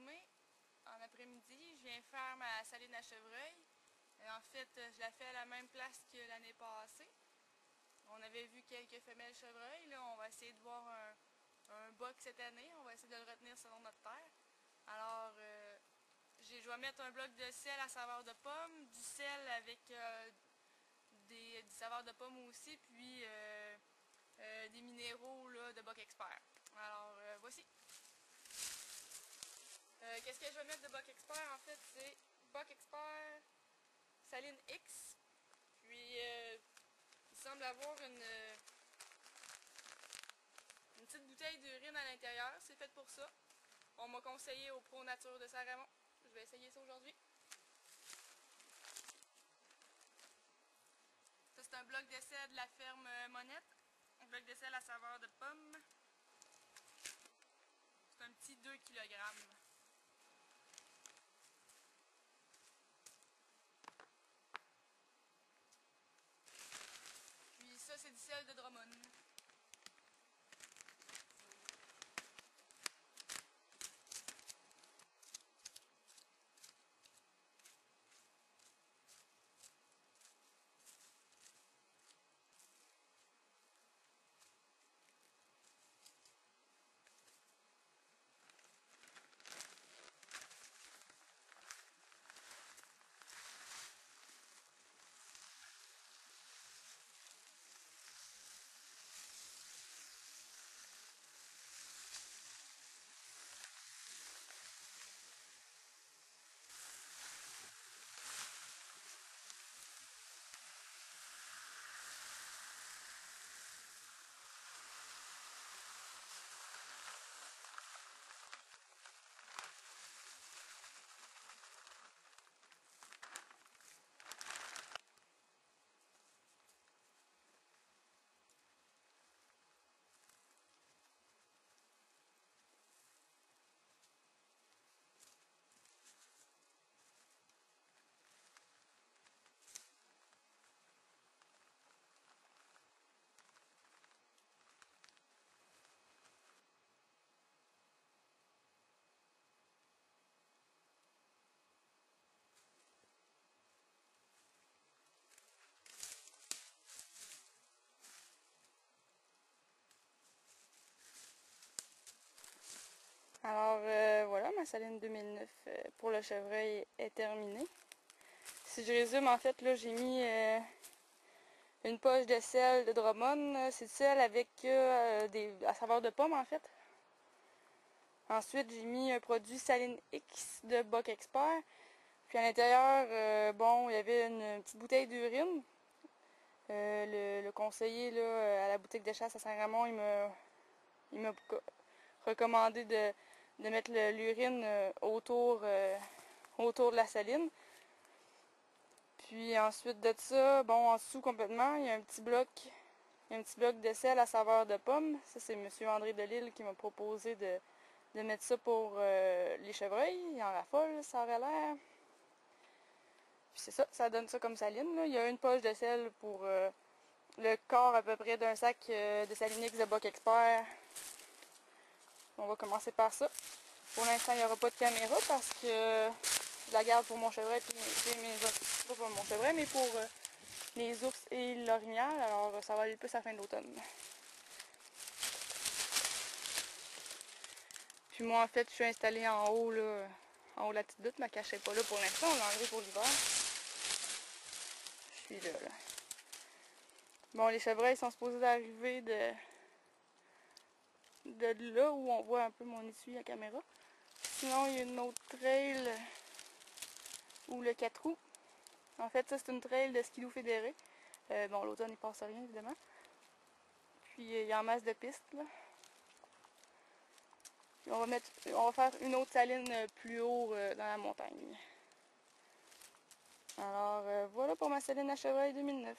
mai, en après-midi, je viens faire ma saline à chevreuil. En fait, je la fais à la même place que l'année passée. On avait vu quelques femelles chevreuils. Là, on va essayer de voir un boc cette année. On va essayer de le retenir selon notre terre. Alors, je vais mettre un bloc de sel à saveur de pomme, du sel avec des saveurs de pomme aussi, puis des minéraux là, de Bock Expert. Alors, voici. Qu'est-ce que je vais mettre de Bock Expert? En fait, c'est Bock Expert Saline X. Puis, il semble avoir une petite bouteille d'urine à l'intérieur. C'est fait pour ça. On m'a conseillé au Pro Nature de Saint-Raymond. Je vais essayer ça aujourd'hui. Ça, c'est un bloc de sel de la ferme Monette. Un bloc de sel à saveur de pomme. C'est un petit 2 kg. Puis ça, c'est du sel de Drummond. Alors voilà, ma saline 2009 pour le chevreuil est terminée. Si je résume, en fait, là j'ai mis une poche de sel de Drummond. C'est du sel avec à saveur de pomme en fait. Ensuite, j'ai mis un produit Saline X de Bock Expert. Puis à l'intérieur, bon, il y avait une petite bouteille d'urine. Le conseiller là, à la boutique de chasse à Saint-Raymond, il m'a recommandé de mettre l'urine autour de la saline. Puis ensuite de ça, bon, en dessous complètement, il y a un petit bloc de sel à saveur de pomme. Ça, c'est M. André Delisle qui m'a proposé de mettre ça pour les chevreuils. Il en raffole, ça aurait l'air. Puis c'est ça, ça donne ça comme saline. Là. Il y a une poche de sel pour le quart à peu près d'un sac de Saline X de Bock Expert. On va commencer par ça. Pour l'instant, il n'y aura pas de caméra parce que je la garde pour mon chevreuil et mes autres. Pas pour mon chevreuil, mais pour les ours et l'orignal. Alors, ça va aller plus à la fin de l'automne. Puis moi, en fait, je suis installée en haut, là, en haut de la petite butte. Ma cache n'est pas là pour l'instant. On l'a enlevée pour l'hiver. Je suis là. Bon, les chevreuils sont supposés d'arriver de là où on voit un peu mon essuie à caméra. Sinon, il y a une autre trail où le 4 roues. En fait, ça, c'est une trail de skidoo fédéré. Bon, l'automne, il passe rien, évidemment. Puis, il y a en masse de pistes, là. Puis, on va faire une autre saline plus haut dans la montagne. Alors, voilà pour ma saline à chevreuil 2009.